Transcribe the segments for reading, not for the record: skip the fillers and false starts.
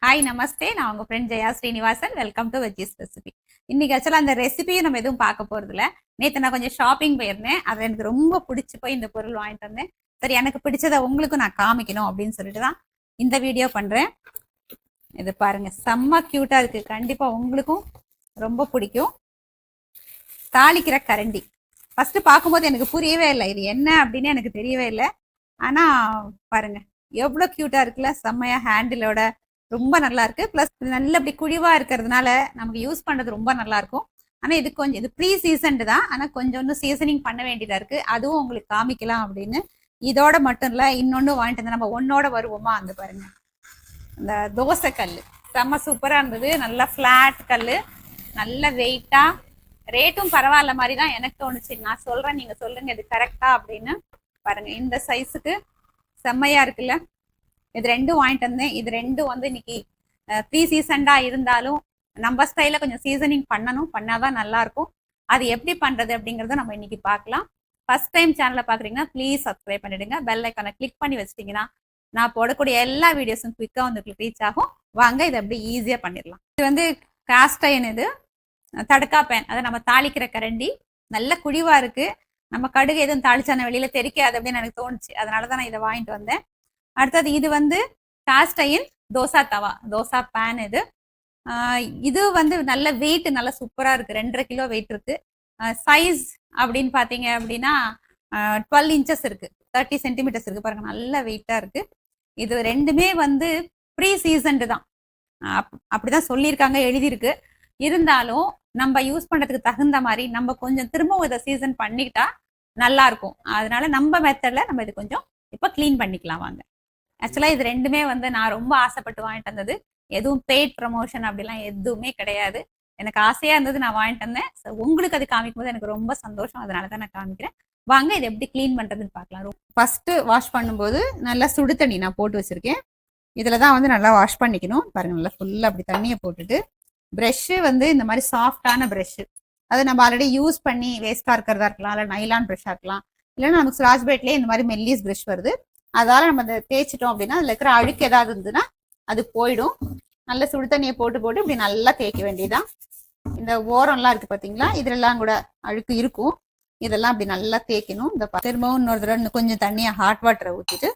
Hi நமஸ்தே, நான் உங்க friend Jaya Srinivasan. Welcome to veggies recipe. இன்னைக்கு ஆக்சுவலாக அந்த ரெசிபியும் நம்ம எதுவும் பார்க்க போறது இல்ல. நேற்று நான் கொஞ்சம் ஷாப்பிங் போயிருந்தேன். அது எனக்கு ரொம்ப பிடிச்சி போய் இந்த பொருள் வாங்கிட்டு வந்தேன். சரி, எனக்கு பிடிச்சதை உங்களுக்கும் நான் காமிக்கணும் அப்படின்னு சொல்லிட்டு தான் இந்த வீடியோ பண்றேன். இது பாருங்க, செம்ம கியூட்டா இருக்கு. கண்டிப்பா உங்களுக்கும் ரொம்ப பிடிக்கும். தாளிக்கிற கரண்டி. ஃபர்ஸ்ட் பார்க்கும்போது எனக்கு புரியவே இல்லை, இது என்ன அப்படின்னு எனக்கு தெரியவே இல்லை. ஆனா பாருங்க எவ்வளவு கியூட்டா இருக்குல்ல, செம்மையா ஹேண்டிலோட ரொம்ப நல்லா இருக்கு. பிளஸ் நல்ல அப்படி குழிவா இருக்கிறதுனால நமக்கு யூஸ் பண்றது ரொம்ப நல்லா இருக்கும். ஆனா இது கொஞ்சம் இது ப்ரீ சீசன்டு தான். ஆனா கொஞ்சம் சீசனிங் பண்ண வேண்டியதா இருக்கு. அதுவும் உங்களுக்கு காமிக்கலாம் அப்படின்னு. இதோட மட்டும் இல்ல, இன்னொன்னு வாங்கிட்டு வந்து நம்ம ஒன்னோட வருவோமா, அந்த பாருங்க இந்த தோசை கல் செம்ம சூப்பரா இருந்தது. நல்லா ஃபிளாட் கல், நல்ல வெயிட்டா, ரேட்டும் பரவாயில்ல மாதிரி தான் எனக்கு தோணுச்சு. நான் சொல்றேன், நீங்க சொல்லுங்க இது கரெக்டா அப்படின்னு. பாருங்க இந்த சைஸுக்கு செம்மையா இருக்குல்ல. இது ரெண்டும் வாங்கிட்டு வந்தேன். இது ரெண்டும் இன்னைக்கு ப்ரீ சீசன்டா இருந்தாலும் நம்ம ஸ்டைல கொஞ்சம் சீசனிங் பண்ணாதான் நல்லா இருக்கும். அது எப்படி பண்றது அப்படிங்கறத நம்ம இன்னைக்கு பார்க்கலாம். ஃபர்ஸ்ட் டைம் சேனலை பாக்குறீங்கன்னா ப்ளீஸ் சப்ஸ்கிரைப் பண்ணிடுங்க. பெல் ஐக்கானை கிளிக் பண்ணி வச்சிட்டீங்கன்னா நான் போடக்கூடிய எல்லா வீடியோஸும் குவிக்கா உங்களுக்கு ரீச் ஆகும். வாங்க இதை எப்படி ஈஸியா பண்ணிடலாம். இது காஸ்ட் அயர்ன், இது தடுக்கா பேன், அதை நம்ம தாளிக்கிற கரண்டி. நல்ல குழிவா இருக்கு. நம்ம கடுகு எதுவும் தாளிச்சான வெளியில தெரிக்காது அப்படின்னு எனக்கு தோணுச்சு. அதனாலதான் நான் இதை வாங்கிட்டு வந்தேன். அடுத்தது இது காஸ்ட் அயர்ன் தோசா தவா, தோசா பேன். இது நல்ல வெயிட், நல்ல சூப்பரா இருக்கு. 2.5 கிலோ வெயிட் இருக்கு. சைஸ் அப்படின்னு பாத்தீங்க அப்படின்னா 12 இன்ச்சஸ் இருக்கு, 30 சென்டிமீட்டர்ஸ் இருக்கு. பாருங்க நல்ல வெயிட்டா இருக்கு. இது ரெண்டுமே ப்ரீ சீசன்டு தான், அப்படிதான் சொல்லியிருக்காங்க, எழுதியிருக்கு. இருந்தாலும் நம்ம யூஸ் பண்றதுக்கு தகுந்த மாதிரி நம்ம கொஞ்சம் திரும்பவும் இதை சீசன் பண்ணிக்கிட்டா நல்லா இருக்கும். அதனால நம்ம மெத்தட்ல நம்ம இது கொஞ்சம் இப்ப கிளீன் பண்ணிக்கலாம் வாங்க. ஆக்சுவலா இது ரெண்டுமே நான் ரொம்ப ஆசைப்பட்டு வாங்கிட்டு வந்தது. எதுவும் பெய்ட் ப்ரமோஷன் அப்படிலாம் எதுவுமே கிடையாது. எனக்கு ஆசையா இருந்தது, நான் வாங்கிட்டு வந்தேன். உங்களுக்கு அது காமிக்கும் போது எனக்கு ரொம்ப சந்தோஷம். அதனாலதான் நான் காமிக்கிறேன். வாங்க இது எப்படி கிளீன் பண்றதுன்னு பார்க்கலாம். ஃபர்ஸ்ட் வாஷ் பண்ணும்போது நல்லா சுடு தண்ணி நான் போட்டு வச்சிருக்கேன். இதுலதான் நல்லா வாஷ் பண்ணிக்கணும். பாருங்க நல்லா ஃபுல்லா அப்படி தண்ணியை போட்டுட்டு, பிரஷ் இந்த மாதிரி சாஃப்டான பிரஷ், அது நம்ம ஆல்ரெடி யூஸ் பண்ணி வேஸ்டா இருக்கிறதா இருக்கலாம், இல்லை நைலான் பிரஷ்ஷா இருக்கலாம், இல்லைன்னா நமக்கு ஸ்க்ராட்ச் பிளேட்லயே இந்த மாதிரி மெல்லிஸ் பிரஷ் வருது. அதால நம்ம அதை தேய்ச்சிட்டோம் அப்படின்னா அதுல இருக்கிற அழுக்கு ஏதாவது இருந்ததுன்னா அது போயிடும். நல்ல சுடு தண்ணியை போட்டு இப்படி நல்லா தேய்க்க வேண்டியதான். இந்த ஓரம்லாம் இருக்கு பாத்தீங்களா, இதுலாம் கூட அழுக்கு இருக்கும். இதெல்லாம் அப்படி நல்லா தேய்க்கணும். இந்த திரும்பவும் இன்னொரு தடவை கொஞ்சம் தண்ணியை ஹாட் வாட்டரை ஊற்றிட்டு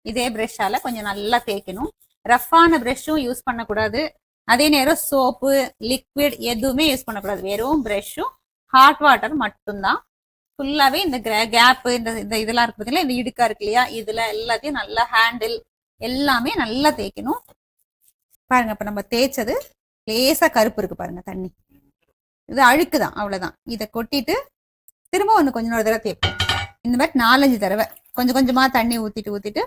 இதே பிரஷ்ஷால கொஞ்சம் நல்லா தேய்க்கணும். ரஃப்பான பிரஷ்ஷும் யூஸ் பண்ணக்கூடாது. அதே நேரம் சோப்பு, லிக்விட் எதுவுமே யூஸ் பண்ணக்கூடாது. வெறும் பிரஷ்ஷும் ஹாட் வாட்டர் மட்டும்தான். ஃபுல்லாவே இந்த கேப்பு, இந்த இதெல்லாம் இருக்கு பார்த்தீங்களா, இந்த இடுக்கா இருக்கு இல்லையா, இதுல எல்லாத்தையும் நல்லா ஹேண்டில் எல்லாமே நல்லா தேய்க்கணும். பாருங்க, இப்ப நம்ம தேய்ச்சது லேசா கருப்பு இருக்கு பாருங்க, தண்ணி இது அழுக்குதான், அவ்வளவுதான். இதை கொட்டிட்டு திரும்ப கொஞ்சம் ஒரு தடவை தேய்ப்போம். இந்த மாதிரி 4-5 தடவை கொஞ்சம் கொஞ்சமா தண்ணி ஊத்திட்டு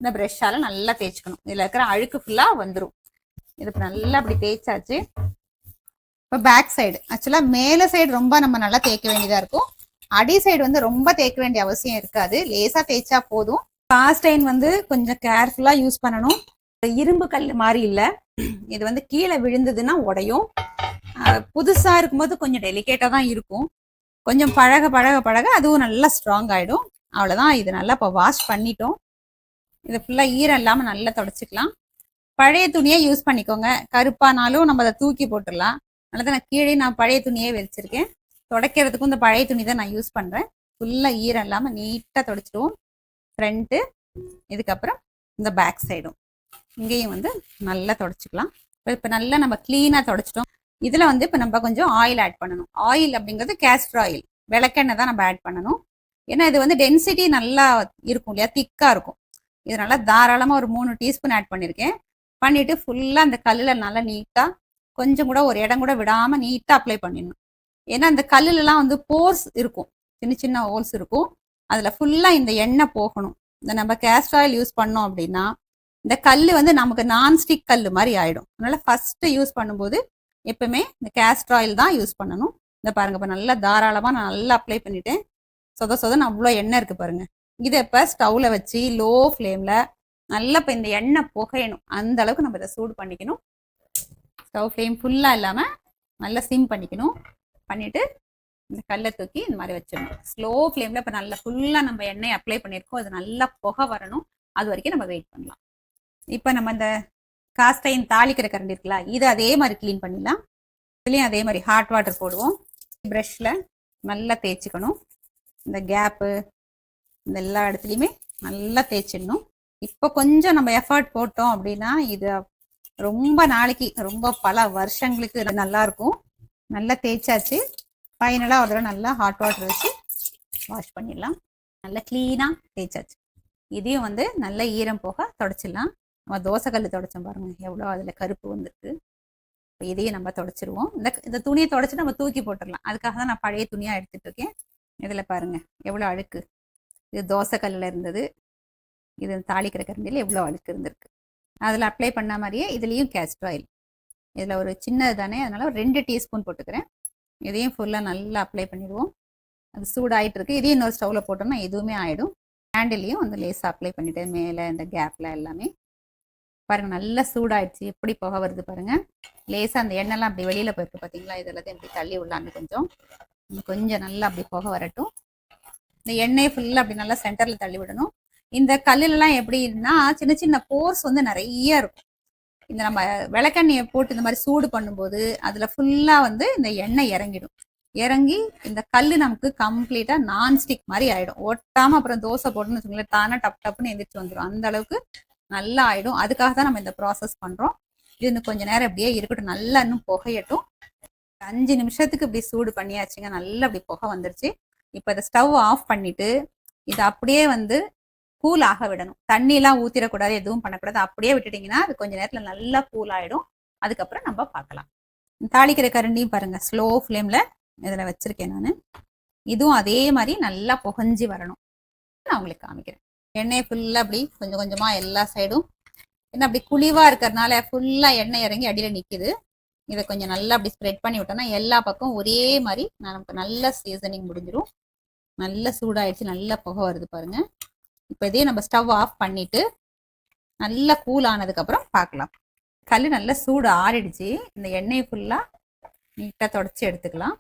இந்த பிரஷ்ஷால நல்லா தேய்ச்சிக்கணும். இதுல இருக்கிற அழுக்கு ஃபுல்லா வந்துடும். இது நல்லா அப்படி தேய்ச்சாச்சு. இப்போ பேக் சைடு, ஆக்சுவலா மேல சைடு ரொம்ப நம்ம நல்லா தேய்க்க வேண்டியதா இருக்கும். அடி சைடு ரொம்ப தேய்க்க வேண்டிய அவசியம் இருக்காது, லேசா தேய்ச்சா போதும். காஸ்ட் அயர்ன் கொஞ்சம் கேர்ஃபுல்லா யூஸ் பண்ணணும். இரும்பு கல் மாதிரி இல்ல, இது கீழே விழுந்ததுன்னா உடையும். புதுசா இருக்கும்போது கொஞ்சம் டெலிகேட்டா தான் இருக்கும். கொஞ்சம் பழக பழக பழக அதுவும் நல்லா ஸ்ட்ராங் ஆயிடும். அவ்வளவுதான். இது நல்லா இப்போ வாஷ் பண்ணிட்டோம். இது ஃபுல்லா ஈரம் இல்லாம நல்லா தொடச்சிக்கலாம். பழைய துணியை யூஸ் பண்ணிக்கோங்க. கருப்பானாலும் நம்ம அதை தூக்கி போட்டுடலாம். அதனால நான் கீழே பழைய துணியே வச்சிருக்கேன். துடைக்கிறதுக்கும் இந்த பழைய துணி தான் நான் யூஸ் பண்றேன். ஃபுல்லா ஈரம் இல்லாம நீட்டா துடைச்சிடுவோம். ஃப்ரண்ட்டு, இதுக்கப்புறம் இந்த பேக் சைடும் இங்கேயும் நல்லா தொடச்சிக்கலாம். இப்போ நல்லா நம்ம கிளீனா தொடச்சிட்டோம். இதுல இப்போ நம்ம கொஞ்சம் ஆயில் ஆட் பண்ணணும். ஆயில் அப்படிங்கிறது கேஸ்டர் ஆயில், விளக்கெண்ணெய் தான் நம்ம ஆட் பண்ணணும். ஏன்னா இது டென்சிட்டி நல்லா இருக்கும் இல்லையா, திக்கா இருக்கும். இது நல்லா தாராளமா ஒரு 3 டீஸ்பூன் ஆட் பண்ணியிருக்கேன். பண்ணிட்டு ஃபுல்லா அந்த கல்லுல நல்லா நீட்டா, கொஞ்சம் கூட ஒரு இடம் கூட விடாம நீட்டா அப்ளை பண்ணிடணும். ஏன்னா அந்த கல்லுலாம் போர்ஸ் இருக்கும், சின்ன சின்ன ஹோல்ஸ் இருக்கும். அதுல ஃபுல்லா இந்த எண்ணெய் போகணும். இந்த நம்ம கேஸ்டர் ஆயில் யூஸ் பண்ணோம் அப்படின்னா இந்த கல்லு நமக்கு நான்ஸ்டிக் கல் மாதிரி ஆயிடும். அதனால ஃபர்ஸ்ட் யூஸ் பண்ணும்போது எப்பவுமே இந்த கேஸ்டர் ஆயில் தான் யூஸ் பண்ணணும். இந்த பாருங்க, இப்ப நல்லா தாராளமா நான் நல்லா அப்ளை பண்ணிட்டேன். சொதன்னு அவ்வளோ எண்ணெய் இருக்கு பாருங்க. இதை இப்ப ஸ்டவ்ல வச்சு லோ ஃப்ளேம்ல நல்லா இப்ப இந்த எண்ணெய் புகையணும். அந்த அளவுக்கு நம்ம இதை சூடு பண்ணிக்கணும். ஸ்டவ் ஃப்ளேம் ஃபுல்லா இல்லாம நல்லா சிம் பண்ணிக்கணும். பண்ணிட்டு இந்த கல்லை தூக்கி இந்த மாதிரி வச்சிடணும். ஸ்லோ ஃப்ளேம்ல இப்போ நல்லா ஃபுல்லா நம்ம எண்ணெய் அப்ளை பண்ணியிருக்கோம். அது நல்லா புகை வரணும். அது வரைக்கும் நம்ம வெயிட் பண்ணலாம். இப்போ நம்ம இந்த காஸ்டைன் தாளிக்கிற கரண்டி இருக்குல்ல, இது அதே மாதிரி க்ளீன் பண்ணிடலாம். இதுலேயும் அதே மாதிரி ஹாட் வாட்டர் போடுவோம். ப்ரஷ்ல நல்லா தேய்ச்சிக்கணும். இந்த கேப்பு இந்த எல்லா இடத்துலையுமே நல்லா தேய்ச்சிடணும். இப்போ கொஞ்சம் நம்ம எஃபர்ட் போட்டோம் அப்படின்னா இது ரொம்ப நாளைக்கு, ரொம்ப பல வருஷங்களுக்கு நல்லா இருக்கும். நல்லா தேய்ச்சாச்சு. ஃபைனலாக ஒரு தடவை நல்லா ஹாட் வாட்டர் வச்சு வாஷ் பண்ணிடலாம். நல்லா க்ளீனாக தேய்ச்சாச்சு. இதையும் வந்து நல்ல ஈரம் போக தொடச்சிடலாம். நம்ம தோசைக்கல் தொடச்சோம் பாருங்க, எவ்வளோ அதில் கருப்பு வந்துருக்கு. இப்போ இதையும் நம்ம தொடச்சிருவோம். இந்த துணியை தொடச்சி நம்ம தூக்கி போட்டுடலாம். அதுக்காக தான் நான் பழைய துணியாக எடுத்துகிட்டு இருக்கேன். இதில் பாருங்க எவ்வளோ அழுக்கு. இது தோசைக்கல்லில் இருந்தது. இது தாளிக்கிற கரண்டியில் எவ்வளோ அழுக்கு இருந்திருக்கு. அதில் அப்ளை பண்ண மாதிரியே இதுலேயும் கேஸ்டர் ஆயில். இதில் ஒரு சின்னது தானே, அதனால் ஒரு 2 டீஸ்பூன் போட்டுக்கிறேன். இதையும் ஃபுல்லாக நல்லா அப்ளை பண்ணிடுவோம். அது சூடாகிட்டு இருக்கு. இதையும் இன்னொரு ஸ்டவ்வில் போட்டோம்னா எதுவுமே ஆகிடும். ஹேண்டிலையும் வந்து லேசாக அப்ளை பண்ணிவிட்டு மேலே இந்த கேப்பில் எல்லாமே பாருங்கள் நல்லா சூடாயிடுச்சு. எப்படி புகை வருது பாருங்கள். லேசாக அந்த எண்ணெய்லாம் அப்படி வெளியில் போயிருக்கு பார்த்தீங்களா, இதெல்லாம் இப்படி தள்ளி விடலான்னு கொஞ்சம் நல்லா அப்படி புகை வரட்டும். இந்த எண்ணெயை ஃபுல்லாக அப்படி நல்லா சென்டரில் தள்ளி விடணும். இந்த கல்லுலலாம் எப்படின்னா சின்ன சின்ன போர்ஸ் வந்து நிறைய இருக்கும். இந்த நம்ம விளக்கெண்ணெயை போட்டு இந்த மாதிரி சூடு பண்ணும்போது அதில் ஃபுல்லாக வந்து இந்த எண்ணெய் இறங்கிடும். இறங்கி இந்த கல் நமக்கு கம்ப்ளீட்டாக நான்ஸ்டிக் மாதிரி ஆகிடும். ஒட்டாமல் அப்புறம் தோசை போட்டுன்னு வச்சுக்கோங்களேன், தானே டப் டப்புன்னு எந்திரிச்சு வந்துடும். அந்த அளவுக்கு நல்லா ஆகிடும். அதுக்காக தான் நம்ம இந்த ப்ராசஸ் பண்ணுறோம். இது இன்னும் கொஞ்சம் நேரம் அப்படியே இருக்கட்டும். நல்லா இன்னும் புகையட்டும். 5 நிமிஷத்துக்கு இப்படி சூடு பண்ணியாச்சுங்க. நல்லா அப்படி புகை வந்துருச்சு. இப்போ இதை ஸ்டவ் ஆஃப் பண்ணிவிட்டு இதை அப்படியே வந்து கூல் ஆக விடணும். தண்ணியெலாம் ஊற்றிடக்கூடாது, எதுவும் பண்ணக்கூடாது. அப்படியே விட்டுட்டிங்கன்னா அது கொஞ்சம் நேரத்தில் நல்லா கூல் ஆகிடும். அதுக்கப்புறம் நம்ம பார்க்கலாம். தாளிக்கிற கரண்டியும் பாருங்கள் ஸ்லோ ஃப்ளேமில் இதில் வச்சுருக்கேன் நான். இதுவும் அதே மாதிரி நல்லா புகஞ்சி வரணும். நான் உங்களுக்கு காமிக்கிறேன். எண்ணெய் ஃபுல்லாக அப்படி கொஞ்சம் கொஞ்சமாக எல்லா சைடும், ஏன்னா அப்படி குழிவாக இருக்கிறதுனால ஃபுல்லாக எண்ணெய் இறங்கி அடியில் நிற்கிது. இதை கொஞ்சம் நல்லா அப்படி ஸ்ப்ரெட் பண்ணி விட்டோம்னா எல்லா பக்கம் ஒரே மாதிரி நமக்கு நல்ல சீசனிங் முடிஞ்சிடும். நல்ல சூடாயிடுச்சு, நல்ல புகை வருது பாருங்கள். இப்போ இதே நம்ம ஸ்டவ் ஆஃப் பண்ணிவிட்டு நல்லா கூல் ஆனதுக்கப்புறம் பார்க்கலாம். கல் நல்லா சூடு ஆறிடுச்சு. இந்த எண்ணெய் ஃபுல்லாக நீட்டாக தொடச்சி எடுத்துக்கலாம்.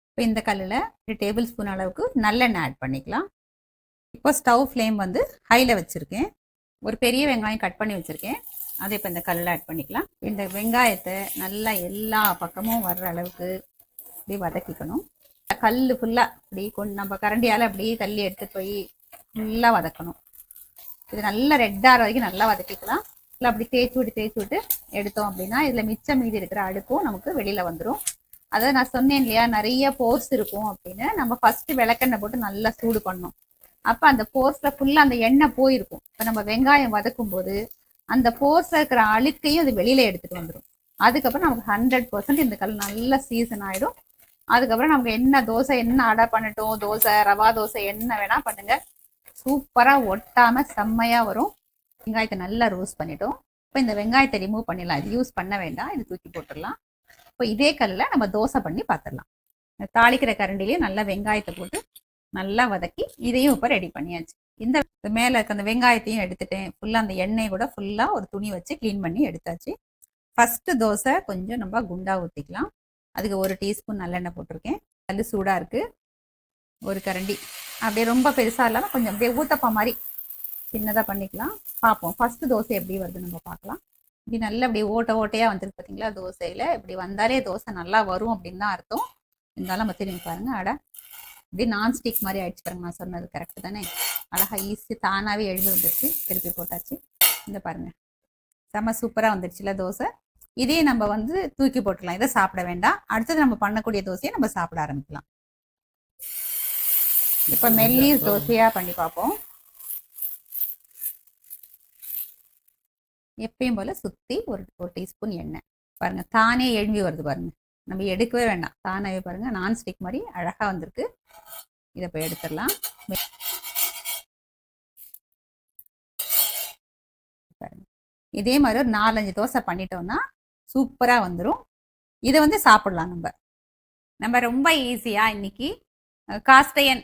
இப்போ இந்த கல்லில் 2 டேபிள் ஸ்பூன் அளவுக்கு நல்லெண்ணெய் ஆட் பண்ணிக்கலாம். இப்போ ஸ்டவ் ஃப்ளேம் வந்து ஹையில் வச்சுருக்கேன். ஒரு பெரிய வெங்காயம் கட் பண்ணி வச்சுருக்கேன். அதை இப்போ இந்த கல்லில் ஆட் பண்ணிக்கலாம். இந்த வெங்காயத்தை நல்லா எல்லா பக்கமும் வர்ற அளவுக்கு இப்படி வதக்கிக்கணும். கல் ஃபுல்லாக அப்படி நம்ம கரண்டியால் அப்படி தள்ளி எடுத்துகிட்டு போய் ஃபுல்லாக வதக்கணும். இது நல்லா ரெட்டாகிற வரைக்கும் நல்லா வதக்கிக்கலாம். இல்லை அப்படி தேய்ச்சி விட்டு எடுத்தோம் அப்படின்னா இதில் மிச்சம் மீதி இருக்கிற அடுக்கும் நமக்கு வெளியில் வந்துடும். அதை நான் சொன்னேன் இல்லையா, நிறைய போர்ஸ் இருக்கும் அப்படின்னு. நம்ம ஃபஸ்ட்டு விளக்கெண்ணெய் போட்டு நல்லா சூடு பண்ணோம். அப்போ அந்த போர்ஸில் ஃபுல்லாக அந்த எண்ணெய் போயிருக்கும். இப்போ நம்ம வெங்காயம் வதக்கும் போது அந்த போர்ஸில் இருக்கிற அழுக்கையும் அது வெளியில் எடுத்துகிட்டு வந்துடும். அதுக்கப்புறம் நமக்கு 100% இந்த கல் நல்ல சீசன் ஆகிடும். அதுக்கப்புறம் நமக்கு என்ன தோசை என்ன அடை பண்ணட்டும், தோசை ரவா தோசை என்ன வேணால் பண்ணுங்கள், சூப்பராக ஒட்டாமல் செம்மையாக வரும். வெங்காயத்தை நல்லா ரோஸ்ட் பண்ணிட்டோம். இப்போ இந்த வெங்காயத்தை ரிமூவ் பண்ணிடலாம். இது யூஸ் பண்ண வேண்டாம், இது தூக்கி போட்டுடலாம். இப்போ இதே கல்லில் நம்ம தோசை பண்ணி பார்த்துடலாம். தாளிக்கிற கரண்டிலேயே நல்லா வெங்காயத்தை போட்டு நல்லா வதக்கி இதையும் இப்போ ரெடி பண்ணியாச்சு. இந்த மேலே இருக்க அந்த வெங்காயத்தையும் எடுத்துட்டேன். ஃபுல்லாக அந்த எண்ணெய் கூட ஃபுல்லாக ஒரு துணி வச்சு க்ளீன் பண்ணி எடுத்தாச்சு. ஃபஸ்ட்டு தோசை கொஞ்சம் நம்ம குண்டாக ஊற்றிக்கலாம். அதுக்கு 1 டீஸ்பூன் நல்லெண்ணெய் போட்டிருக்கேன். கல் சூடாக இருக்குது. ஒரு கரண்டி அப்படியே ரொம்ப பெருசாக இல்லாமல் கொஞ்சம் அப்படியே ஊத்தப்பா மாதிரி சின்னதாக பண்ணிக்கலாம். பார்ப்போம் ஃபஸ்ட்டு தோசை எப்படி வருது நம்ம பார்க்கலாம். இப்படி நல்லா இப்படி ஓட்டையாக வந்துருக்கு பார்த்தீங்களா தோசையில். இப்படி வந்தாலே தோசை நல்லா வரும் அப்படின்னு தான் அர்த்தம். இருந்தாலும் நம்ம திரும்பி பாருங்கள். அடை இப்படி நான்ஸ்டிக் மாதிரி ஆயிடுச்சு பாருங்க. நான் சொன்னது கரெக்டு தானே? அழகாக ஈஸி தானாகவே எழுதி வந்துடுச்சு. திருப்பி போட்டாச்சு. இந்த பாருங்கள் செம்ம சூப்பராக வந்துடுச்சுல தோசை. இதே நம்ம வந்து தூக்கி போட்டுக்கலாம். இதை சாப்பிட வேண்டாம். அடுத்தது நம்ம பண்ணக்கூடிய தோசையை நம்ம சாப்பிட ஆரம்பிக்கலாம். இப்போ மெல்லிஸ் தோசையாக பண்ணி பார்ப்போம். எப்பயும் போல் சுற்றி ஒரு டீஸ்பூன் எண்ணெய் பாருங்கள், தானே எழும்பி வருது பாருங்கள். நம்ம எடுக்கவே வேண்டாம், தானாகவே பாருங்கள் நான்ஸ்டிக் மாதிரி அழகாக வந்திருக்கு. இதை போய் எடுத்துடலாம். இதே மாதிரி ஒரு 4-5 தோசை பண்ணிட்டோம்னா சூப்பராக வந்துடும். இதை வந்து சாப்பிடலாம். நம்ம ரொம்ப ஈஸியாக இன்னைக்கு காஸ்டையன்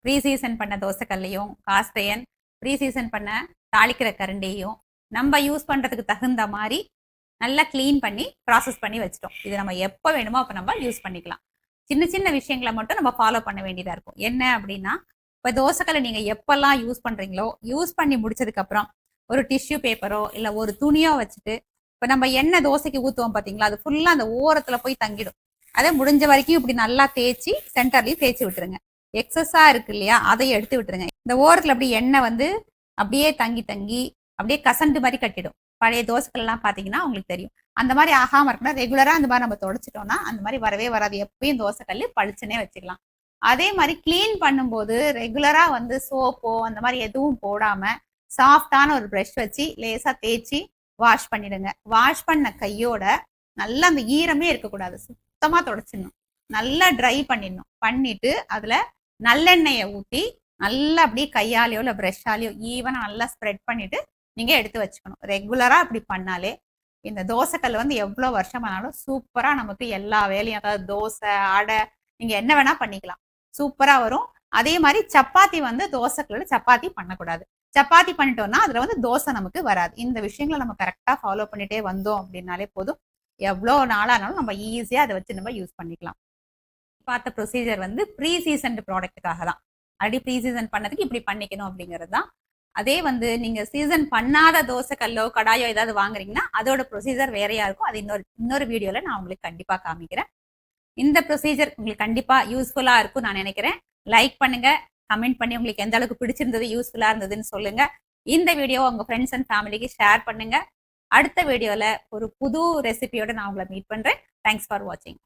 ப்ரீ சீசன் பண்ண தோசைக்கல்லையும் காஸ்டையன் ப்ரீ சீசன் பண்ண தாளிக்கிற கரண்டியையும் நம்ம யூஸ் பண்ணுறதுக்கு தகுந்த மாதிரி நல்லா க்ளீன் பண்ணி ப்ராசஸ் பண்ணி வச்சிட்டோம். இது நம்ம எப்போ வேணுமோ அப்போ நம்ம யூஸ் பண்ணிக்கலாம். சின்ன சின்ன விஷயங்களை மட்டும் நம்ம ஃபாலோ பண்ண வேண்டியதாக இருக்கும். என்ன அப்படின்னா, இப்போ தோசைக்கல்லை நீங்கள் எப்பெல்லாம் யூஸ் பண்ணுறீங்களோ யூஸ் பண்ணி முடிச்சதுக்கப்புறம் ஒரு டிஷ்யூ பேப்பரோ இல்லை ஒரு துணியோ வச்சுட்டு இப்ப நம்ம எண்ணெய் தோசைக்கு ஊத்துவோம் பாத்தீங்களா, அது ஃபுல்லா அந்த ஓரத்துல போய் தங்கிடும். அதை முடிஞ்ச வரைக்கும் இப்படி நல்லா தேய்ச்சி சென்டர்லயும் தேய்ச்சி விட்டுருங்க. எக்ஸஸா இருக்கு இல்லையா, அதை எடுத்து விட்டுருங்க. இந்த ஓரத்துல அப்படி எண்ணெய் வந்து அப்படியே தங்கி தங்கி அப்படியே கசண்டு மாதிரி கட்டிடும். பழைய தோசைகள் எல்லாம் பாத்தீங்கன்னா உங்களுக்கு தெரியும். அந்த மாதிரி ஆகாம இருக்கணும். ரெகுலரா அந்த மாதிரி நம்ம தொடச்சிட்டோம்னா அந்த மாதிரி வரவே வராது. எப்பயும் தோசைக்கல்லு பளிச்சுனே வச்சுக்கலாம். அதே மாதிரி கிளீன் பண்ணும்போது ரெகுலரா வந்து சோப்போ அந்த மாதிரி எதுவும் போடாம சாஃப்டான ஒரு ப்ரஷ் வச்சு லேசா தேய்ச்சி வாஷ் பண்ணிடுங்க. வாஷ் பண்ண கையோட நல்லா அந்த ஈரமே இருக்கக்கூடாது, சுத்தமா தொடச்சிடணும். நல்லா ட்ரை பண்ணிடணும். பண்ணிட்டு அதுல நல்லெண்ணெயை ஊற்றி நல்லா அப்படியே கையாலேயோ இல்லை ப்ரெஷ்ஷாலேயோ ஈவனா நல்லா ஸ்ப்ரெட் பண்ணிட்டு நீங்க எடுத்து வச்சுக்கணும். ரெகுலரா அப்படி பண்ணாலே இந்த தோசைக்கல் வந்து எவ்வளவு வருஷம் ஆனாலும் சூப்பரா நமக்கு எல்லா வேலையும், அதாவது தோசை, அடை, நீங்க என்ன வேணா பண்ணிக்கலாம், சூப்பரா வரும். அதே மாதிரி சப்பாத்தி வந்து தோசைக்கல்ல சப்பாத்தி பண்ணக்கூடாது. சப்பாத்தி பண்ணிட்டோம்னா அதுல வந்து தோசை நமக்கு வராது. இந்த விஷயங்களை நம்ம கரெக்டா ஃபாலோ பண்ணிட்டே வந்தோம் அப்படின்னாலே போதும். எவ்வளவு நாளானாலும் நம்ம ஈஸியா அதை வச்சு நம்ம யூஸ் பண்ணிக்கலாம். பார்த்த ப்ரொசீஜர் வந்து ப்ரீ சீசன்டு ப்ராடக்ட்டுக்காக தான். ஆல்ரெடி ப்ரீ சீசன் பண்ணதுக்கு இப்படி பண்ணிக்கணும் அப்படிங்கிறது தான். அதே வந்து நீங்க சீசன் பண்ணாத தோசை கல்லோ கடாயோ ஏதாவது வாங்குறீங்கன்னா அதோட ப்ரொசீஜர் வேறையா இருக்கும். அது இன்னொரு வீடியோல நான் உங்களுக்கு கண்டிப்பா காமிக்கிறேன். இந்த ப்ரொசீஜர் உங்களுக்கு கண்டிப்பா யூஸ்ஃபுல்லா இருக்கும் நான் நினைக்கிறேன். லைக் பண்ணுங்க, கமெண்ட் பண்ணி உங்களுக்கு எந்த அளவுக்கு பிடிச்சிருந்தது, யூஸ்ஃபுல்லா இருந்ததுன்னு சொல்லுங்க. இந்த வீடியோ உங்க ஃப்ரெண்ட்ஸ் அண்ட் ஃபேமிலிக்கு ஷேர் பண்ணுங்க. அடுத்த வீடியோல ஒரு புது ரெசிபியோட நான் உங்களை மீட் பண்றேன். தேங்க்ஸ் ஃபார் வாட்சிங்.